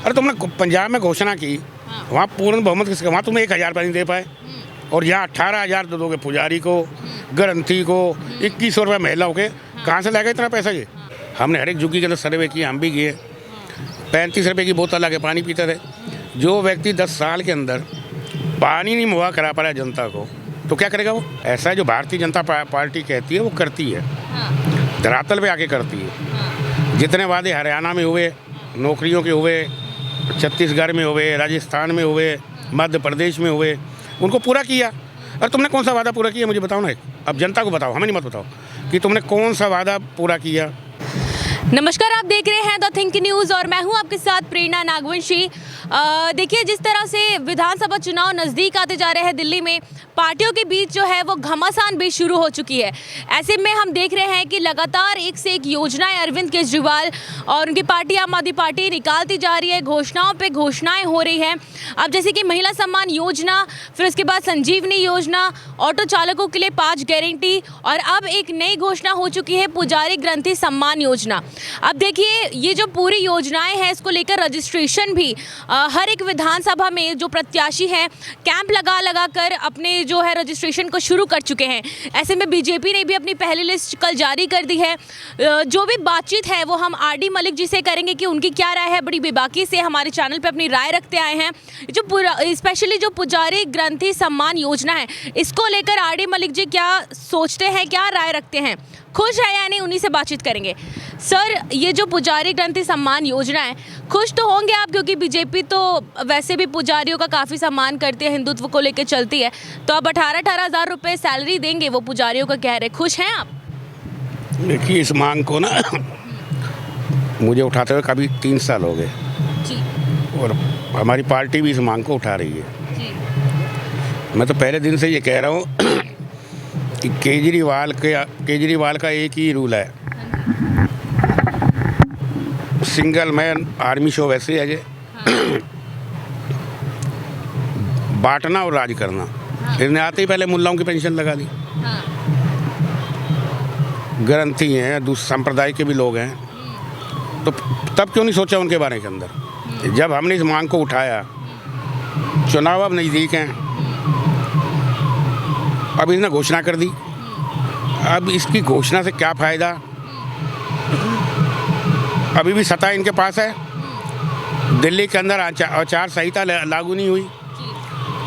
अरे तुमने पंजाब में घोषणा की, वहाँ पूर्ण बहुमत किसका, वहाँ तुम्हें 1,000 रुपये नहीं दे पाए और यहाँ 18,000 तो दोगे पुजारी को, ग्रंथी को, 2100 रुपये महिलाओं के। कहाँ से लाएगा इतना पैसा ये? हमने हर एक झुग्गी के अंदर सर्वे किए, हम भी किए। 35 रुपये की बोतल लाके पानी पीते थे। जो व्यक्ति 10 साल के अंदर पानी नहीं मुहैया करा पा रहा है जनता को, तो क्या करेगा वो? ऐसा जो भारतीय जनता पार्टी कहती है वो करती है, धरातल पे आके करती है। जितने वादे हरियाणा में हुए, नौकरियों के हुए, छत्तीसगढ़ में हुए, राजस्थान में हुए, मध्य प्रदेश में हुए, उनको पूरा किया। और तुमने कौन सा वादा पूरा किया मुझे बताओ ना। अब जनता को बताओ, हमें नहीं मत बताओ कि तुमने कौन सा वादा पूरा किया। नमस्कार, आप देख रहे हैं द थिंक न्यूज़ और मैं हूं आपके साथ प्रेरणा नागवंशी। देखिए, जिस तरह से विधानसभा चुनाव नज़दीक आते जा रहे हैं, दिल्ली में पार्टियों के बीच जो है वो घमासान भी शुरू हो चुकी है। ऐसे में हम देख रहे हैं कि लगातार एक से एक योजनाएं अरविंद केजरीवाल और उनकी पार्टी आम आदमी पार्टी निकालती जा रही है। घोषणाओं पे घोषणाएं हो रही हैं। अब जैसे कि महिला सम्मान योजना, फिर उसके बाद संजीवनी योजना, ऑटो चालकों के लिए 5 गारंटी और अब एक नई घोषणा हो चुकी है पुजारी ग्रंथी सम्मान योजना। अब देखिए, ये जो पूरी योजनाएं हैं, इसको लेकर रजिस्ट्रेशन भी हर एक विधानसभा में जो प्रत्याशी हैं कैंप लगा कर अपने जो है रजिस्ट्रेशन को शुरू कर चुके हैं। ऐसे में बीजेपी ने भी अपनी पहली लिस्ट कल जारी कर दी है। जो भी बातचीत है वो हम आरडी मलिक जी से करेंगे कि उनकी क्या राय है। बड़ी बेबाकी से हमारे चैनल पे अपनी राय रखते आए हैं। जो स्पेशली जो पुजारी ग्रंथी सम्मान योजना है, इसको लेकर आरडी मलिक जी क्या सोचते हैं, क्या राय रखते हैं, खुश है या नहीं, उन्हीं से बातचीत करेंगे। सर, ये जो पुजारी ग्रंथी सम्मान योजना है, खुश तो होंगे आप, क्योंकि बीजेपी तो वैसे भी पुजारियों का काफ़ी सम्मान करती है, हिंदुत्व को लेकर चलती है। तो अब 18,000 हज़ार रुपये सैलरी देंगे वो पुजारियों का, कह रहे, खुश हैं आप? देखिए, इस मांग को ना मुझे उठाते हुए कभी 3 साल हो गए जी। और हमारी पार्टी भी इस मांग को उठा रही है जी। मैं तो पहले दिन से ये कह रहा हूँ कि केजरीवाल का एक ही रूल है, सिंगल मैन आर्मी शो वैसे है जे बांटना और राज करना। इन्हें आते ही पहले मुल्लाओं की पेंशन लगा दी। ग्रंथी हैं, दूसरे संप्रदाय के भी लोग हैं, तो तब क्यों नहीं सोचा उनके बारे के अंदर? जब हमने इस मांग को उठाया, चुनाव अब नज़दीक हैं, अब इसने घोषणा कर दी। अब इसकी घोषणा से क्या फ़ायदा? अभी भी सत्ता इनके पास है, दिल्ली के अंदर आचार संहिता लागू नहीं हुई,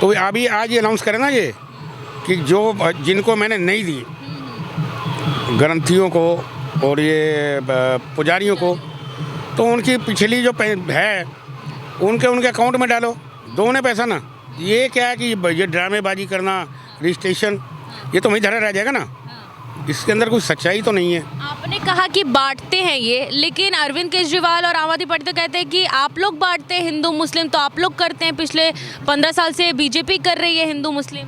तो अभी आज ये अनाउंस करें ना ये कि जो जिनको मैंने नहीं दी, ग्रंथियों को और ये पुजारियों को, तो उनकी पिछली जो है उनके अकाउंट में डालो, दो ने पैसा ना। ये क्या है कि ये ड्रामेबाजी करना, रजिस्ट्रेशन, ये तो वहीं धरा रह जाएगा ना। इसके अंदर कोई सच्चाई तो नहीं है। आपने कहा कि बांटते हैं ये, लेकिन अरविंद केजरीवाल और आम आदमी पार्टी तो कहते हैं कि आप लोग बांटते हैं, हिंदू मुस्लिम तो आप लोग करते हैं। पिछले 15 साल से बीजेपी कर रही है हिंदू मुस्लिम।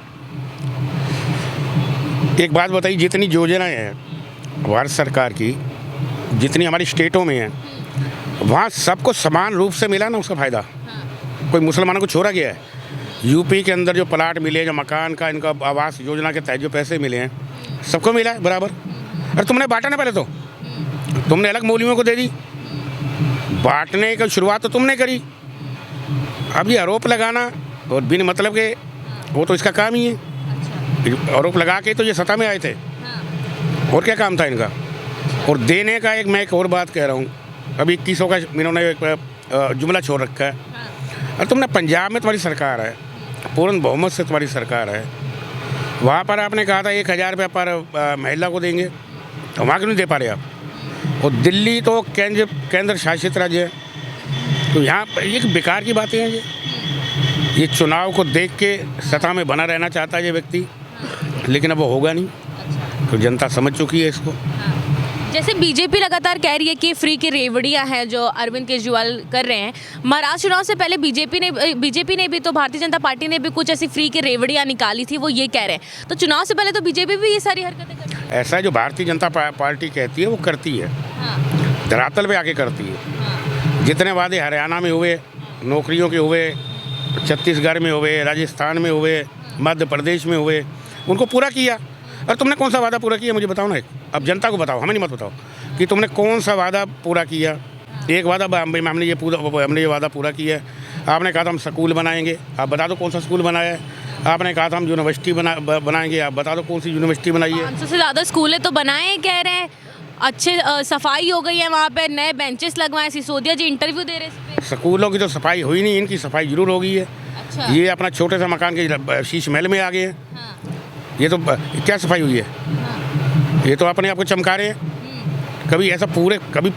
एक बात बताइए, जितनी योजनाएं हैं भारत सरकार की, जितनी हमारी स्टेटों में हैं, वहाँ सबको समान रूप से मिला ना उसका फ़ायदा। कोई मुसलमानों को छोड़ा गया है? यूपी के अंदर जो प्लाट मिले, जो मकान का इनका आवास योजना के तहत जो पैसे मिले हैं, सबको मिला है बराबर। और तुमने बांटा ना, पहले तो तुमने अलग मौलवियों को दे दी। बांटने की शुरुआत तो तुमने करी। अब ये आरोप लगाना और बिन मतलब के, वो तो इसका काम ही है। आरोप लगा के तो ये सत्ता में आए थे, और क्या काम था इनका? और देने का मैं एक और बात कह रहा हूँ, अभी 2100 का इन्होंने एक जुमला छोड़ रखा है। और तुमने पंजाब में तुम्हारी सरकार है, पूर्ण बहुमत से तुम्हारी सरकार है, वहाँ पर आपने कहा था 1,000 रुपये पर महिला को देंगे, तो वहाँ क्यों नहीं दे पा रहे आप? और दिल्ली तो केंद्र शासित राज्य है, तो यहाँ ये बेकार की बातें हैं। ये चुनाव को देख के सत्ता में बना रहना चाहता है ये व्यक्ति, लेकिन अब वो होगा नहीं, तो जनता समझ चुकी है इसको। जैसे बीजेपी लगातार कह रही है कि फ्री की रेवड़ियां हैं जो अरविंद केजरीवाल कर रहे हैं। महाराष्ट्र चुनाव से पहले बीजेपी ने भी तो, भारतीय जनता पार्टी ने भी कुछ ऐसी फ्री की रेवड़ियां निकाली थी, वो ये कह रहे हैं। तो चुनाव से पहले तो बीजेपी भी ये सारी हरकतें कर रही है। ऐसा जो भारतीय जनता पार्टी कहती है वो करती है, धरातल पे आके करती है। जितने वादे हरियाणा में हुए, नौकरियों के हुए, छत्तीसगढ़ में हुए, राजस्थान में हुए, मध्य प्रदेश में हुए, उनको पूरा किया। और तुमने कौन सा वादा पूरा किया मुझे बताओ ना। अब जनता को बताओ, हमें नहीं मत बताओ कि तुमने कौन सा वादा पूरा किया। एक वादा हमने ये वादा पूरा किया है। आपने कहा था हम स्कूल बनाएंगे, आप बता दो कौन सा स्कूल बनाया है। आपने कहा था हम यूनिवर्सिटी बनाएंगे, आप बता दो कौन सी यूनिवर्सिटी बनाई है। 500 से ज़्यादा स्कूलें तो बनाए कह रहे हैं, अच्छे सफाई हो गई है वहाँ पे, नए बेंचेस लगवाए। सिसोदिया जी इंटरव्यू दे रहे हैं इस स्कूलों की तो सफाई हुई नहीं, इनकी सफाई जरूर हो गई है। अच्छा। ये अपना छोटे से मकान के शीश महल में आ गए हैं। हाँ। ये तो क्या सफाई हुई है। हाँ। ये तो अपने आप को चमका रहे हैं। कभी ऐसा कभी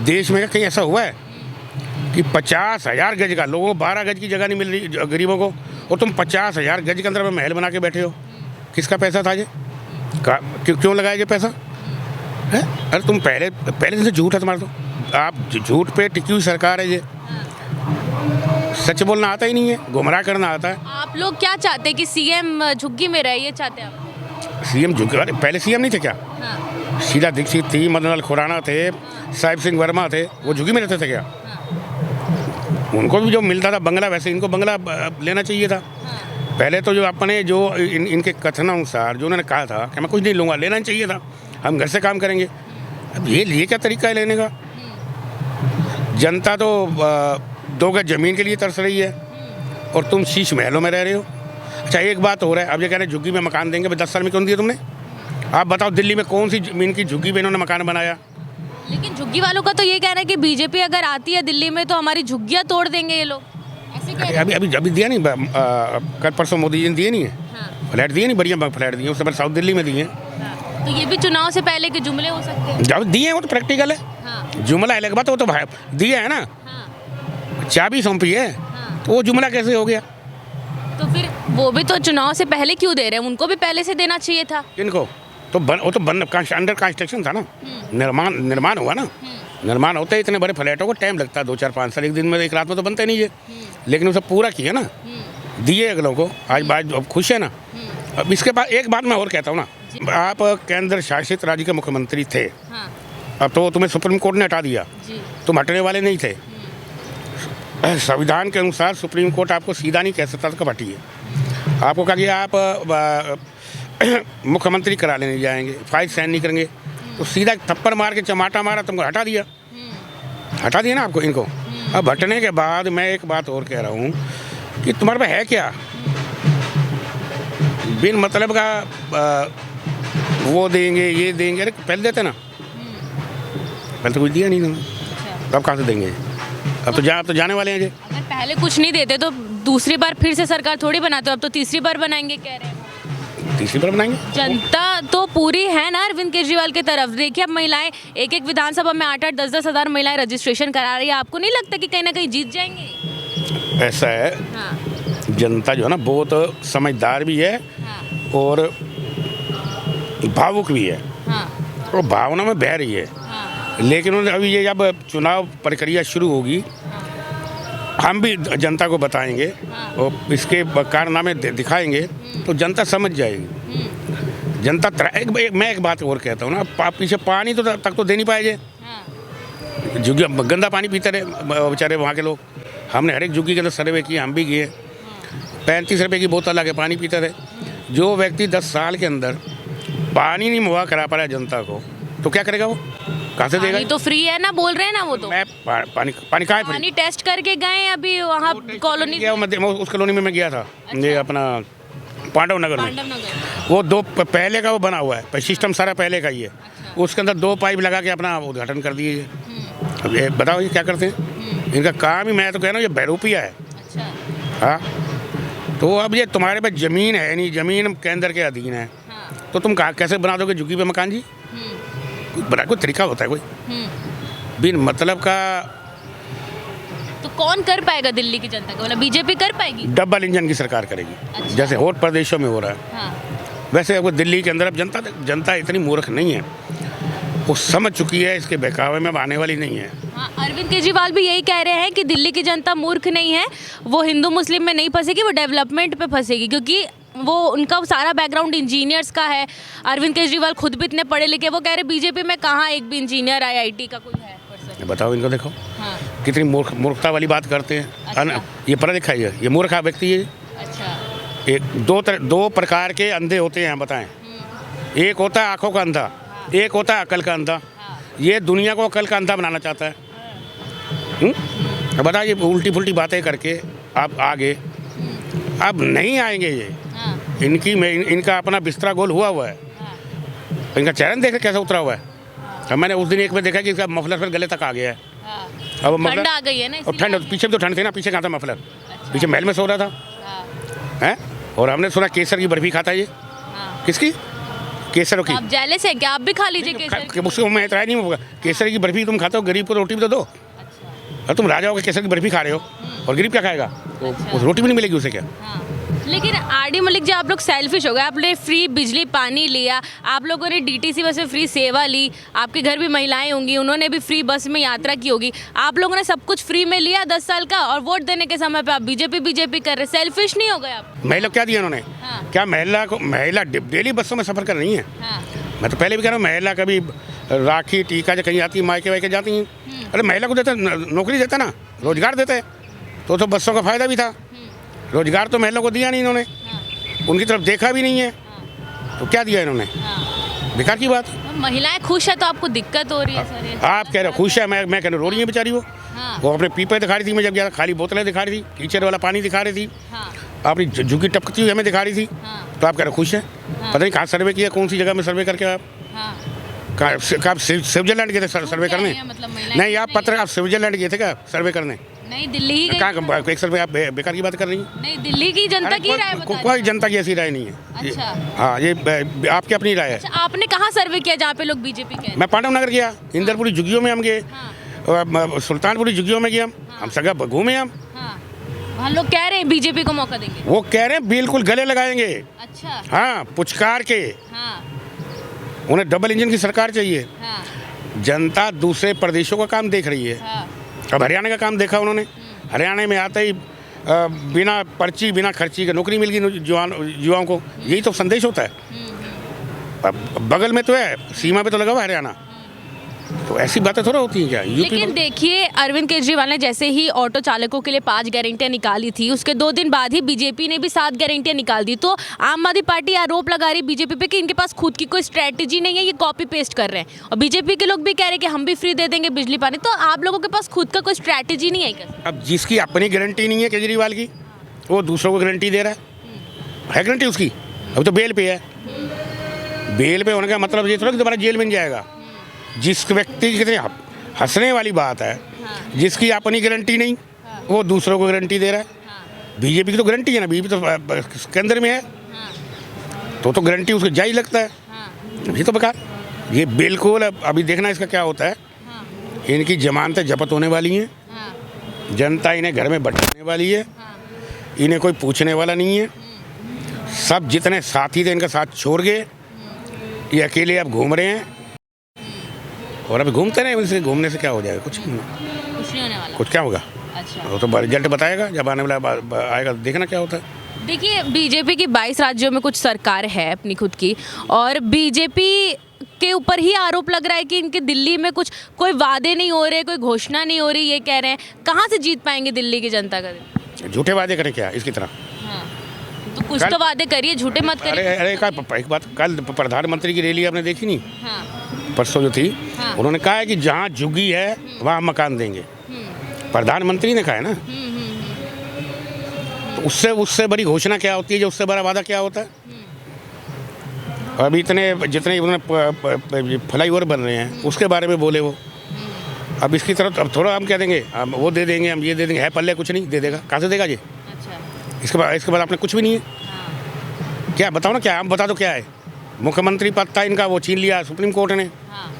देश में कहीं ऐसा हुआ है कि 50,000 गज का, लोगों को 12 गज की जगह नहीं मिल रही गरीबों को, और तुम 50,000 गज के अंदर में महल बना के बैठे हो। किसका पैसा था ये? क्यों लगाया ये पैसा है? अरे तुम पहले से झूठ है तुम्हारा, तो आप झूठ पे टिकी हुई सरकार है ये। सच बोलना आता ही नहीं है, गुमराह करना आता है। आप लोग क्या चाहते हैं कि सीएम झुग्गी में रहे, ये चाहते हैं आप? सीएम झुग्गी, अरे पहले सीएम नहीं थे क्या? हाँ। शीला दीक्षित थी, मदन लाल खुराना थे, साहिब सिंह वर्मा थे, वो झुग्गी में रहते थे क्या? उनको भी जो मिलता था बंगला, वैसे इनको बंगला लेना चाहिए था। पहले तो जो अपने जो इनके कथनानुसार जो उन्होंने कहा था कि मैं कुछ नहीं लूँगा, लेना चाहिए था, हम घर से काम करेंगे। अब ये क्या तरीका है लेने का? जनता तो 2 गज ज़मीन के लिए तरस रही है और तुम शीश महलों में रह रहे हो। अच्छा, एक बात हो रहा है, अब ये कह रहे हैं झुग्गी में मकान देंगे, 10 साल में क्यों दिए तुमने? आप बताओ, दिल्ली में कौन सी ज़मीन की झुग्गी में इन्होंने मकान बनाया? लेकिन झुग्गी वालों का तो ये कहना है कि बीजेपी अगर आती है दिल्ली में तो हमारी झुग्गियाँ तोड़ देंगे ये लोग, ऐसे कह रहे हैं। अभी दिया नहीं, कल परसों मोदी जी ने दिए नहीं है। हाँ। फ्लैट दिए नहीं, बढ़िया फ्लैट दिए, उससे पहले साउथ दिल्ली में दिए हैं। हाँ। तो ये भी चुनाव से पहले के जुमले हो सकते हैं। जब दिए हैं वो तो प्रैक्टिकल है। हाँ। जुमला अलग बात है, वो तो दिया है ना, हाँ। चाबी सौंपी है। हाँ। तो वो जुमला कैसे हो गया? तो फिर वो भी तो चुनाव से पहले क्यों दे रहे हैं? उनको भी पहले से देना चाहिए था। इनको तो वो तो अंडर कंस्ट्रक्शन था ना, निर्माण हुआ ना। निर्माण होते ही इतने बड़े फ्लैटों को टाइम लगता है, 2 4 5 साल, एक दिन में, एक रात में तो बनते नहीं है। लेकिन उसे पूरा किया ना, दिए अगलों को, आज बात अब खुश है ना। अब इसके बाद एक बात मैं और कहता हूँ ना, आप केंद्र शासित राज्य के मुख्यमंत्री थे। हाँ। अब तो तुम्हें सुप्रीम कोर्ट ने हटा दिया, तुम हटने वाले नहीं थे। संविधान के अनुसार सुप्रीम कोर्ट आपको सीधा नहीं कह सकता था कब हटिए। आपको कहा कि आप मुख्यमंत्री करा लेने जाएंगे, फाइल साइन नहीं करेंगे, तो सीधा थप्पड़ मार के चमाटा मारा, तुमको हटा दिया ना आपको, इनको। अब हटने के बाद मैं एक बात और कह रहा हूँ कि तुम्हारे पे है क्या? बिन मतलब का वो देंगे, ये देंगे। अरे पहले देते ना, पहले तो कुछ दिया नहीं ना, अब कहाँ से देंगे? अब तो जाने वाले हैं जी। अगर पहले कुछ नहीं देते तो दूसरी बार फिर से सरकार थोड़ी बनाते, अब तो तीसरी बार बनाएंगे कह रहे हैं। तीसरी बार बनाएंगे। जनता तो पूरी है ना अरविंद केजरीवाल की तरफ। देखिए अब महिलाएं एक विधानसभा में 8-8, 10-10 हज़ार महिलाएं रजिस्ट्रेशन करा रही है। आपको नहीं लगता कि कहीं ना कहीं जीत जाएंगे? ऐसा है। हाँ। जनता जो है ना बहुत समझदार भी है। हाँ। और भावुक भी है। हाँ। और भावना में बह रही है। हाँ। लेकिन अभी ये जब चुनाव प्रक्रिया शुरू होगी, हम भी जनता को बताएंगे और इसके कारनामे दिखाएंगे, तो जनता समझ जाएगी। जनता मैं एक बात और कहता हूँ ना, पीछे पानी तो तक तो दे नहीं पाएंगे। झुग्गी गंदा पानी पीते रहे बेचारे वहाँ के लोग। हमने हर एक झुग्गी के अंदर सर्वे किए, हम भी गए। 35 रुपये की बोतल ला के पानी पीते रहे। जो व्यक्ति 10 साल के अंदर पानी नहीं मुहैया करा पा रहा है जनता को, तो क्या करेगा वो? कहाँ से देगा? पानी तो फ्री है ना, बोल रहे हैं ना वो तो। मैं पानी कहाँ है फ्री? पानी टेस्ट करके गए अभी वहाँ कॉलोनी गया, उस कॉलोनी में मैं गया था। अच्छा। ये अपना पांडव नगर में। वो 2 पहले का वो बना हुआ है, सिस्टम सारा पहले का ही है। अच्छा। उसके अंदर 2 पाइप लगा के अपना उद्घाटन कर दिए। अब ये बताओ ये क्या करते हैं? इनका काम ही, मैं तो कह रहा हूँ, ये बहरूपिया है। अच्छा। हाँ, तो अब ये तुम्हारे पास ज़मीन है नहीं, ज़मीन केंद्र के अधीन है। हाँ। तो तुम कैसे बना दोगे झुग्गी पे मकान जी? कोई तरीका होता है कोई? बिन मतलब का। तो कौन कर पाएगा दिल्ली की जनता को? मतलब बीजेपी कर पाएगी? डबल इंजन की सरकार करेगी। अच्छा। जैसे और प्रदेशों में हो रहा है। हाँ। वैसे अब दिल्ली के अंदर अब जनता इतनी मूर्ख नहीं है, वो समझ चुकी है इसके बहकावे में आने वाली नहीं है। हाँ, अरविंद केजरीवाल भी यही कह रहे हैं कि दिल्ली की जनता मूर्ख नहीं है, वो हिंदू मुस्लिम में नहीं फंसेगी, वो डेवलपमेंट पे फंसेगी, क्योंकि वो उनका सारा बैकग्राउंड इंजीनियर्स का है। अरविंद केजरीवाल खुद भी इतने पढ़े लिखे, वो कह रहे बीजेपी में कहाँ एक भी इंजीनियर IIT का कोई है पर्सन। बताओ इनको, देखो हाँ। कितनी मूर्खता वाली बात करते हैं। अच्छा। ये पढ़ा लिखा है, ये मूर्ख व्यक्ति है। अच्छा। एक 2 प्रकार के अंधे होते हैं, बताएं। एक होता है आंखों का अंधा, एक होता है अकल का अंधा। ये दुनिया को अकल का अंधा बनाना चाहता है। अब बताइए, उल्टी फुल्टी बातें करके आप आगे अब नहीं आएंगे ये। हाँ, इनका अपना बिस्तरा गोल हुआ है। हाँ, इनका चरण देख कैसा उतरा हुआ है। अब मैंने उस दिन एक में देखा कि इसका मफलर फिर गले तक आ गया है। हाँ। अब ठंड मफलर आ गई है ना, और ठंड, पीछे भी तो ठंड थी ना, पीछे कहाँ था मफलर, पीछे महल में सो रहा था है। और हमने सुना केसर की बर्फी खाता है ये। किसकी? केसर की। आप जेलस है क्या? आप भी खा लीजिए केसर। उसको मैं इतना नहीं होगा, केसर की बर्फी तुम खाते हो, गरीब को रोटी भी तो दो। और तुम राजा होकर केसर की बर्फी खा रहे हो और गरीब क्या खाएगा? उस रोटी भी नहीं मिलेगी उसे क्या? लेकिन आरडी मलिक जी, आप लोग सेल्फिश हो गए। आपने फ्री बिजली पानी लिया, आप लोगों ने डीटीसी बस में फ्री सेवा ली, आपके घर भी महिलाएं होंगी, उन्होंने भी फ्री बस में यात्रा की होगी। आप लोगों ने सब कुछ फ्री में लिया 10 साल का, और वोट देने के समय पे आप बीजेपी कर रहे। सेल्फिश नहीं हो गए आप? महिला क्या दिया उन्होंने? हाँ। क्या महिला डेली बसों में सफर कर रही है? हाँ। मैं तो पहले भी कह रहा हूँ, महिला कभी राखी टीका जब कहीं आती है, मायके वायके जाती हैं, अरे महिला को देता, नौकरी देता ना, रोजगार देते, तो बसों का फायदा भी था। रोजगार तो महिला को दिया नहीं इन्होंने, उनकी तरफ देखा भी नहीं है, तो क्या दिया इन्होंने? बेकार की बात। महिलाएं खुश है तो आपको दिक्कत हो रही है सर? आप कह रहे हो खुश है, मैं कह रहा रो रही है बेचारी वो। हाँ। वो अपने पीपे दिखा रही थी, मैं जब गया खाली बोतलें दिखा रही थी, कीचड़ वाला पानी दिखा रही थी, हाँ। अपनी झुग्गी टपकती हुई हमें दिखा रही थी। हाँ। तो आप कह रहे खुश है? पता नहीं कहाँ सर्वे किया, कौन सी जगह में सर्वे करके आप हाँ। कहाँ स्विट्जरलैंड गए थे सर्वे करने? मतलब नहीं, आप आप स्विट्जरलैंड गए थे क्या सर्वे करने? नहीं, दिल्ली ही गई। कहाँ एक सर्वे आप बेकार की बात कर रही हैं? नहीं, दिल्ली की जनता की राय बता कोई जनता की ऐसी राय नहीं है। अच्छा। हाँ, ये आपकी अपनी राय है। अच्छा, आपने कहाँ सर्वे किया जहाँ पे लोग बीजेपी कह रहे हैं? मैं पांडव नगर गया, इंदरपुरी झुग्गियों में हम गए, हाँ। सुल्तानपुरी झुग्गियों में गए हम सगा घूमे हम। हाँ। वहाँ लोग कह रहे हैं बीजेपी को मौका देंगे। वो कह रहे हैं बिल्कुल गले लगाएंगे। अच्छा। हाँ, पुचकार के। हाँ। उन्हें डबल इंजन की सरकार चाहिए। हाँ। जनता दूसरे प्रदेशों का काम देख रही है। हाँ। अब हरियाणा का काम देखा उन्होंने। हरियाणा में आते ही बिना पर्ची बिना खर्ची के नौकरी मिल गई युवाओं को। यही तो संदेश होता है। अब बगल में तो है, सीमा पे तो लगा हुआ हरियाणा, तो ऐसी बातें थोड़ा होती हैं क्या? लेकिन देखिए, अरविंद केजरीवाल ने जैसे ही ऑटो चालकों के लिए 5 गारंटियां निकाली थी, उसके 2 दिन बाद ही बीजेपी ने भी 7 गारंटियां निकाल दी। तो आम आदमी पार्टी आरोप लगा रही बीजेपी पे कि इनके पास खुद की कोई स्ट्रैटेजी नहीं है, ये कॉपी पेस्ट कर रहे हैं। और बीजेपी के लोग भी कह रहे हैं कि हम भी फ्री दे देंगे बिजली पानी। तो आप लोगों के पास खुद का कोई स्ट्रैटेजी नहीं है क्या? अब जिसकी अपनी गारंटी नहीं है केजरीवाल की, वो दूसरों को गारंटी दे रहा है गारंटी उसकी। अब तो बेल पे है, बेल पे होने का मतलब ये थोड़ा कि दोबारा जेल में नहीं जाएगा। जिस व्यक्ति की कितनी हंसने वाली बात है, जिसकी अपनी गारंटी नहीं, वो दूसरों को गारंटी दे रहा है। बीजेपी की तो गारंटी है ना, बीजेपी तो केंद्र में है, तो गारंटी उसको जायज लगता है। ये तो बेकार, ये बिल्कुल। अभी देखना इसका क्या होता है। इनकी जमानतें जब्त होने वाली हैं, जनता इन्हें घर में बैठाने वाली है, इन्हें कोई पूछने वाला नहीं है। सब जितने साथी थे इनका साथ छोड़ गए, ये अकेले अब घूम रहे हैं। और अभी घूमते रहे, उनसे घूमने से क्या हो जाएगा? कुछ नहीं होने वाला। कुछ क्या होगा? अच्छा। वो तो रिजल्ट बताएगा, जब आने वाला आएगा देखना क्या होता है। देखिए, बीजेपी की 22 राज्यों में कुछ सरकार है अपनी खुद की, और बीजेपी के ऊपर ही आरोप लग रहा है कि इनके दिल्ली में कुछ कोई वादे नहीं हो रहे, कोई घोषणा नहीं हो रही। ये कह रहे हैं कहाँ से जीत पाएंगे दिल्ली की जनता का? झूठे वादे करें क्या इसकी तरह? हाँ। तो कुछ तो वादे करिए, झूठे मत करिए। अरे एक बात, कल प्रधानमंत्री की रैली आपने देखी नहीं? हाँ। परसों जो थी, हाँ। उन्होंने कहा है कि जहाँ झुग्गी है वहाँ मकान देंगे। प्रधानमंत्री ने कहा है ना। तो उससे बड़ी घोषणा क्या होती है, जो उससे बड़ा वादा क्या होता है? अभी जितने उन्होंने फ्लाईओवर बन रहे हैं उसके बारे में बोले वो। अब इसकी तरफ अब थोड़ा हम कह देंगे, हम वो दे देंगे, हम ये दे देंगे, है पल्ले कुछ नहीं दे देगा, कहाँ से देगा ये? अच्छा। इसके बाद आपने कुछ भी नहीं है। हाँ। क्या बताओ ना, क्या हम बता दो क्या है? मुख्यमंत्री पद था इनका, वो छीन लिया सुप्रीम कोर्ट ने। हाँ।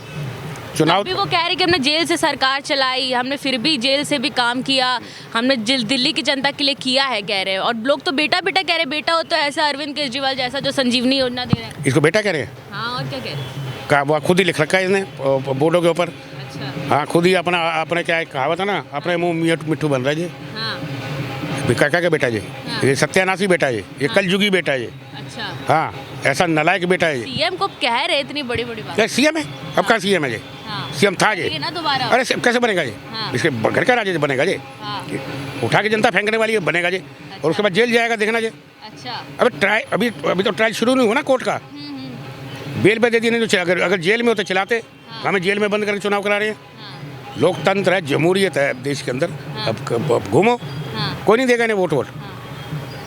चुनाव भी वो कह रहे कि हमने जेल से सरकार चलाई, हमने फिर भी जेल से भी काम किया, हमने दिल्ली की जनता के लिए किया है, कह रहे हैं। और लोग तो बेटा बेटा कह रहे, बेटा हो तो ऐसा अरविंद केजरीवाल जैसा जो संजीवनी योजना दे रहे हैं। इसको बेटा कह रहे हैं? हाँ, और क्या कह रहे हैं? का वो खुद ही लिख रखा है इसने बोर्डों के ऊपर। अच्छा। हाँ, खुद ही अपने क्या कहावत है ना, अपने मुँह मिट्ठू बन रहा है जी। हाँ। काका का बेटा जी, ये सत्यानाशी बेटा है, ये कलयुगी बेटा है। अच्छा। हाँ, ऐसा नलायक बेटा है। सीएम को कह रहे इतनी बड़ी बड़ी बात। क्या सीएम है? अब कहाँ सीएम है जी? सीएम था जी ना दोबारा। अरे कैसे बनेगा जी? इसके घर का राजा बनेगा जी। उठा के जनता फेंकने वाली है, बनेगा जी। और उसके बाद जेल जाएगा, देखना जी। अच्छा। अभी तो ट्रायल शुरू नहीं हुआ ना कोर्ट का। बेल पे दे दी नहीं तो अगर जेल में होते चलाते, हमें जेल में बंद करके चुनाव करा रहे हैं। लोकतंत्र है, जमहूरियत है देश के अंदर। अब घूमो, कोई नहीं देगा इन्हें वोट।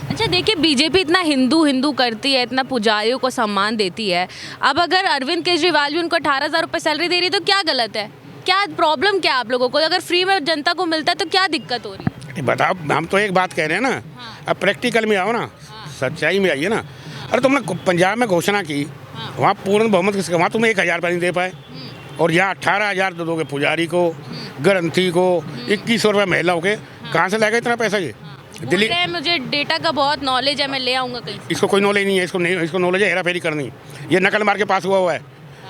अच्छा देखिए, बीजेपी इतना हिंदू हिंदू करती है, इतना पुजारियों को सम्मान देती है, अब अगर अरविंद केजरीवाल भी उनको 18,000 रुपये सैलरी दे रही है तो क्या गलत है? क्या प्रॉब्लम क्या आप लोगों को? अगर फ्री में जनता को मिलता है तो क्या दिक्कत हो रही है? बताओ, हम तो एक बात कह रहे हैं ना। अब प्रैक्टिकल में आओ ना, सच्चाई में आइए ना। अरे तुमने पंजाब में घोषणा की, वहाँ पूर्ण बहुमत किसका? वहाँ तुम्हें 1,000 रुपये नहीं दे पाए, और यहाँ 18,000 दोगे पुजारी को, ग्रंथी को, 2100 रुपये महिलाओं के। कहाँ से लाएगा इतना पैसा? ये दिल्ली, मुझे डेटा का बहुत नॉलेज है, मैं ले आऊँगा कहीं। इसको कोई नॉलेज नहीं है, इसको नॉलेज है हेरा फेरी करनी। ये नकल मार के पास हुआ है।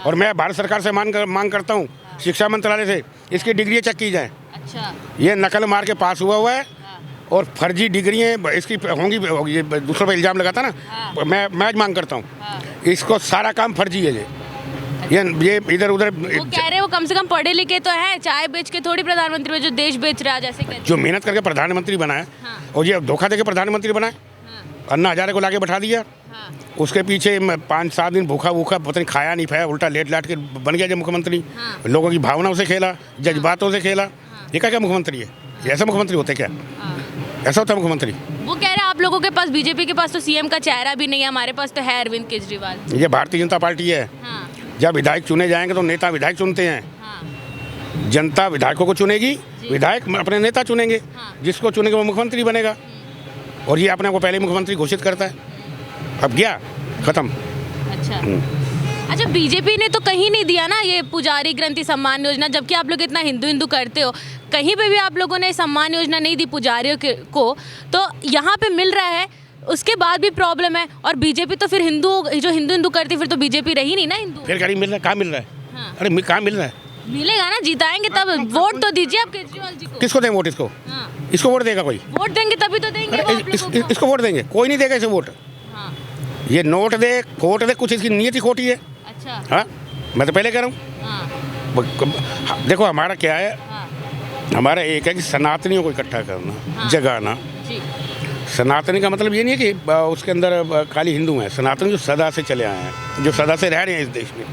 और मैं भारत सरकार से मांग करता हूँ, शिक्षा मंत्रालय से, इसकी डिग्रियाँ चेक की जाए। अच्छा, ये नकल मार के पास हुआ है और फर्जी डिग्रियाँ इसकी होंगी। ये दूसरों पर इल्ज़ाम लगाता ना, मैं आज मांग करता हूँ, इसको सारा काम फर्जी है। ये इधर उधर वो कह रहे हो कम से कम पढ़े लिखे तो है, चाय बेच के थोड़ी प्रधानमंत्री में जो देश बेच रहा है, जैसे कहते हैं। जो मेहनत करके प्रधानमंत्री बना है, और ये धोखा देके प्रधानमंत्री बना है। अन्ना हजारे को लाके बैठा दिया, उसके पीछे 5-7 दिन भूखा पता नहीं खाया नहीं खाया, उल्टा लेट के बन गया जब मुख्यमंत्री। लोगों की भावनाओं से खेला, जज्बातों से खेला। ये क्या मुख्यमंत्री है? ऐसा मुख्यमंत्री होते क्या? ऐसा होता है मुख्यमंत्री? वो कह रहे हैं आप लोगों के पास, बीजेपी के पास तो सीएम का चेहरा भी नहीं है, हमारे पास तो है अरविंद केजरीवाल। ये भारतीय जनता पार्टी है। जब विधायक चुने जाएंगे तो नेता विधायक चुनते हैं। जनता विधायकों को चुनेगी, विधायक अपने नेता चुनेंगे। जिसको चुनेंगे वो मुख्यमंत्री बनेगा। और ये अपने को पहले मुख्यमंत्री घोषित करता है। अब गया, खत्म। अच्छा, बीजेपी ने तो कहीं नहीं दिया ना ये पुजारी ग्रंथी सम्मान योजना, जबकि आप लोग इतना हिंदू हिंदू करते हो। कहीं पे भी आप लोगों ने सम्मान योजना नहीं दी पुजारियों को, तो यहाँ पे मिल रहा है, उसके बाद भी प्रॉब्लम है। और बीजेपी तो फिर जो हिंदू करती, फिर तो बीजेपी रही नहीं ना हिंदू। फिर कहीं मिल रहा है? कहाँ मिल रहा है? अरे कहाँ मिल रहा है? मिलेगा ना, जिताएंगे तब। वोट तो दीजिए आप केजरीवाल जी को। किसको दें वोट? इसको वोट देगा कोई? वोट देंगे तभी तो देंगे। इसको वोट देंगे? कोई नहीं देगा इसे वोट। ये नोट दे, वोट दे, कुछ इसकी नीयत ही खोटी है। अच्छा, हाँ, मैं तो पहले कह रहा हूँ। देखो हमारा क्या है, हमारा एक है कि सनातनियों को इकट्ठा करना, जगाना। सनातनी का मतलब ये नहीं है कि उसके अंदर खाली हिंदू हैं। सनातन जो सदा से चले आए हैं, जो सदा से रह रहे हैं इस देश में।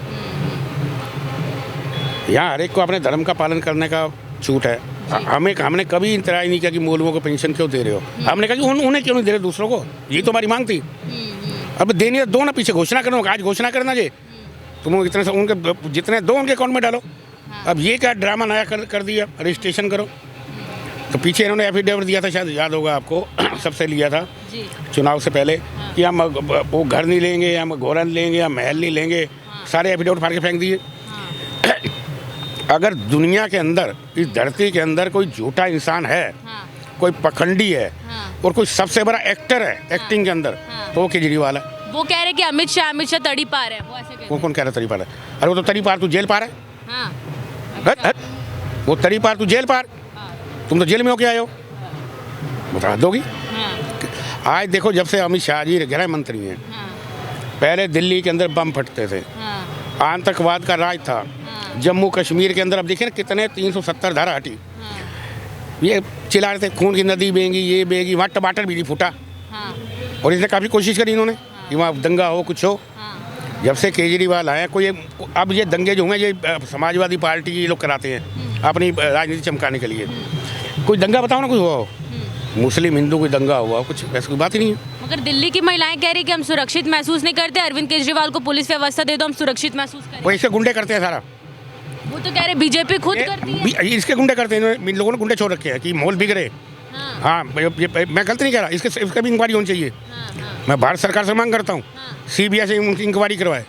यहाँ हर एक को अपने धर्म का पालन करने का छूट है। हमने कभी इंतराज नहीं किया कि मौलवियों को पेंशन क्यों दे रहे हो। हमने कहा कि उन्हें क्यों नहीं दे रहे दूसरों को। ये तो हमारी मांग थी। अब देने दो ना, पीछे घोषणा करो, आज घोषणा करना जी तुम इतने उनके जितने दो उनके अकाउंट में डालो। अब ये क्या ड्रामा नया कर दिया, रजिस्ट्रेशन करो। तो पीछे इन्होंने एफिडेविट दिया था, शायद याद होगा आपको, सबसे लिया था चुनाव से पहले, कि हम वो घर नहीं लेंगे, हम घोड़ा नहीं लेंगे, हम महल नहीं लेंगे। सारे एफिडेविट फाड़ के फेंक दिए। अगर दुनिया के अंदर, इस धरती के अंदर कोई झूठा इंसान है, कोई पखंडी है, और कोई सबसे बड़ा एक्टर है एक्टिंग के अंदर, तो वो केजरीवाल है। वो कह रहे कि अमित शाह तड़ी पार है। वो ऐसे कहते हैं। कौन कह रहा तड़ी पार है? अरे वो तो तड़ी पार, तू जेल पार है। वो तड़ी पार, तू जेल पार। तुम तो जेल में होके आए हो, बता दोगी। आज देखो, जब से अमित शाह जी गृह मंत्री हैं, पहले दिल्ली के अंदर बम फटते थे, आतंकवाद का राज था। जम्मू कश्मीर के अंदर अब देखिए ना कितने 370 धारा हटी। ये चिल्ला रहे थे खून की नदी बहेगी, ये बहेगी, वहाँ टमाटर भी नहीं फूटा। और इसने काफ़ी कोशिश करी इन्होंने कि वहाँ दंगा हो, कुछ हो। जब से केजरीवाल आए, अब ये दंगे जो हुए, ये समाजवादी पार्टी ये लोग कराते हैं अपनी राजनीति चमकाने के लिए। कोई दंगा बताओ ना, कोई हुआ हो, मुस्लिम हिंदू कोई दंगा हुआ, कुछ ऐसी कोई बात ही नहीं है। मगर दिल्ली की महिलाएं कह रही कि हम सुरक्षित महसूस नहीं करते, अरविंद केजरीवाल को पुलिस व्यवस्था दे दो, हम सुरक्षित महसूस करें। वो इसके गुंडे करते हैं सारा। वो तो कह रहे बीजेपी खुद करती है। इसके गुंडे करते हैं, इन लोगों ने गुंडे छोड़ रखे हैं कि माहौल बिगड़े। हाँ, मैं गलत नहीं कह रहा, इसका भी इंक्वायरी होनी चाहिए। मैं भारत सरकार से मांग करता हूँ, CBI से उनकी इंक्वायरी करवाए।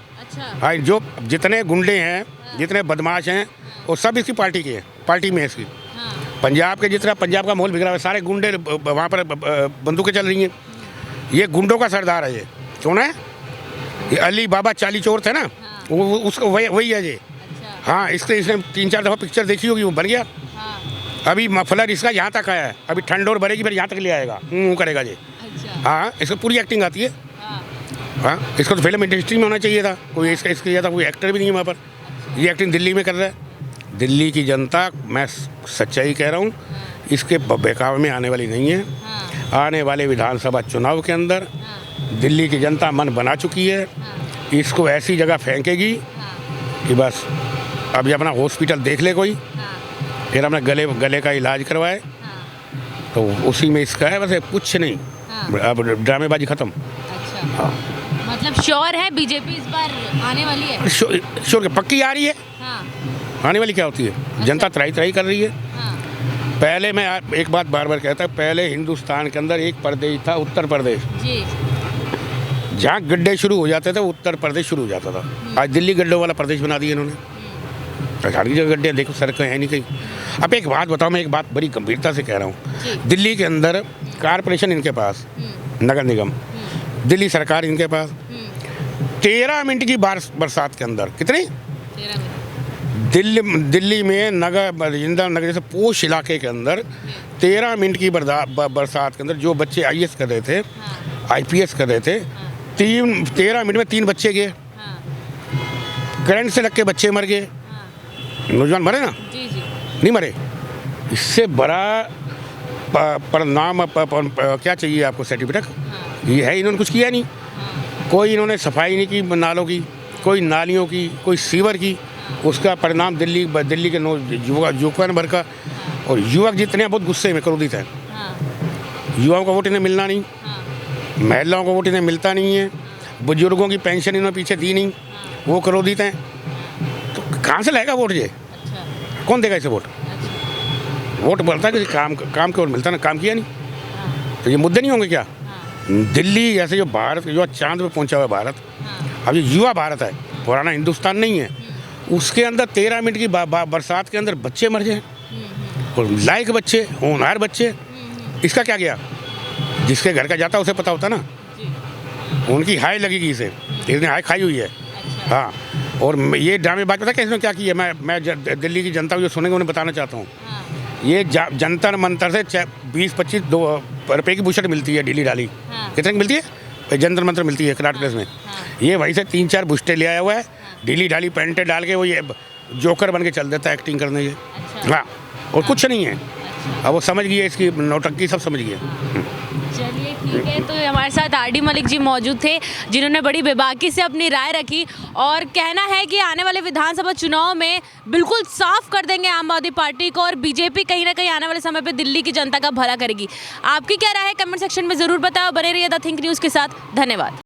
हाँ, जो जितने गुंडे हैं, जितने बदमाश हैं, वो सब इसकी पार्टी के हैं, पार्टी में है इसकी। पंजाब के जितना पंजाब का माहौल बिगड़ा हुआ है, सारे गुंडे वहाँ पर बंदूकें चल रही हैं। ये गुंडों का सरदार है। ये कौन है? ये अली बाबा चाली चोर थे ना, वो उसको वही है ये। हाँ, इसने 3-4 दफ़ा पिक्चर देखी होगी, वो बन गया। अभी मफलर इसका यहाँ तक आया है, अभी ठंड और बढ़ेगी, फिर यहाँ तक ले आएगा, करेगा ये। हाँ, इसको पूरी एक्टिंग आती है। हाँ, इसको तो फिल्म इंडस्ट्री में होना चाहिए था, कोई इसका था, कोई एक्टर भी नहीं है वहाँ पर। ये एक्टिंग दिल्ली में कर रहा है। दिल्ली की जनता, मैं सच्चाई कह रहा हूँ, इसके बहकावे में आने वाली नहीं है। आने वाले विधानसभा चुनाव के अंदर दिल्ली की जनता मन बना चुकी है। इसको ऐसी जगह फेंकेगी कि बस अब ये अपना हॉस्पिटल देख ले कोई, फिर हमने गले का इलाज करवाए, हाँ, तो उसी में इसका है, वैसे कुछ नहीं। हाँ। अब ड्रामेबाजी खत्म। अच्छा, हाँ, मतलब श्योर है बीजेपी इस बार आने वाली है? श्योर के पक्की आ रही है। हाँ, आने वाली क्या होती है, जनता त्राही त्राही कर रही है। हाँ, पहले मैं एक बात बार बार कहता, पहले हिंदुस्तान के अंदर एक प्रदेश था, उत्तर प्रदेश। जी, जहाँ गड्ढे शुरू हो जाते थे उत्तर प्रदेश शुरू हो जाता था। आज दिल्ली गड्ढों वाला प्रदेश बना दिया इन्होंने। सारी जगह गड्ढे, देखो सड़कें हैं नहीं कहीं। अब एक बात बताओ, मैं एक बात बड़ी गंभीरता से कह रहा हूँ। जी, दिल्ली के अंदर कारपोरेशन इनके पास, नगर निगम, दिल्ली सरकार इनके पास, 13 मिनट की बरसात के अंदर कितनी, 13 मिनट। दिल्ली में नगर नगर जैसे पोश इलाके के अंदर 13 मिनट की बरसात के अंदर जो बच्चे IAS कर रहे थे, हाँ, IPS कर रहे थे, 13 मिनट में 3 बच्चे गए। हाँ, करंट से लग के बच्चे मर गए। हाँ, नौजवान मरे ना, जी, जी, नहीं मरे। इससे बड़ा परिणाम क्या चाहिए आपको, सर्टिफिकेट? हाँ, ये है, इन्होंने कुछ किया नहीं। हाँ, कोई इन्होंने सफाई नहीं की नालों की, कोई नालियों की, कोई सीवर की। उसका परिणाम दिल्ली के युवक भर का, और युवक जितने बहुत गुस्से में क्रोधित हैं। हाँ, युवाओं का वोट इन्हें मिलना नहीं, हाँ, महिलाओं का वोट इन्हें मिलता नहीं है, बुजुर्गों की पेंशन इन्होंने पीछे दी नहीं, वो क्रोधित हैं। तो कहाँ से लाएगा वोट ये? अच्छा, कौन देगा इसे वोट? अच्छा, वोट बोलता है कि काम के वोट मिलता ना, काम किया नहीं, हाँ, तो ये मुद्दे नहीं होंगे क्या? हाँ, दिल्ली जैसे जो भारत, जो चांद पे पहुंचा हुआ भारत, हाँ, अब ये युवा भारत है, पुराना हिंदुस्तान नहीं है। उसके अंदर 13 मिनट की बरसात के अंदर बच्चे मर जाए, और लायक बच्चे, होनहार बच्चे, इसका क्या गया? जिसके घर का जाता उसे पता होता ना। जी, उनकी हाई लगेगी इसे, इसने हाई खाई हुई है। अच्छा, हाँ, और ये ड्रामेबाज पता है इसने क्या किया? मैं दिल्ली की जनता को जो सुनेंगे उन्हें बताना चाहता हूँ। हाँ, ये जंतर मंतर से 20-25 रुपये की बुशट मिलती है, ढीली डाली। हाँ, कितने की मिलती है? जंतर मंतर मिलती है कराट प्लेस में। हाँ, ये वहीं से 3-4 बुस्टे ले आया हुआ है, ढीली ढाली पैंटें डाल के वो ये जोकर बन के चल देता है एक्टिंग करने ये। अच्छा, हाँ, और कुछ नहीं है। अच्छा, अब वो समझ गई है, इसकी नौटंकी सब समझ गई है। चलिए ठीक है। तो हमारे साथ RD मलिक जी मौजूद थे, जिन्होंने बड़ी बेबाकी से अपनी राय रखी और कहना है कि आने वाले विधानसभा चुनाव में बिल्कुल साफ कर देंगे आम आदमी पार्टी को, और बीजेपी कहीं ना कहीं आने वाले समय पे दिल्ली की जनता का भला करेगी। आपकी क्या राय है कमेंट सेक्शन में ज़रूर बताओ। बने रहिए द थिंक न्यूज़ के साथ। धन्यवाद।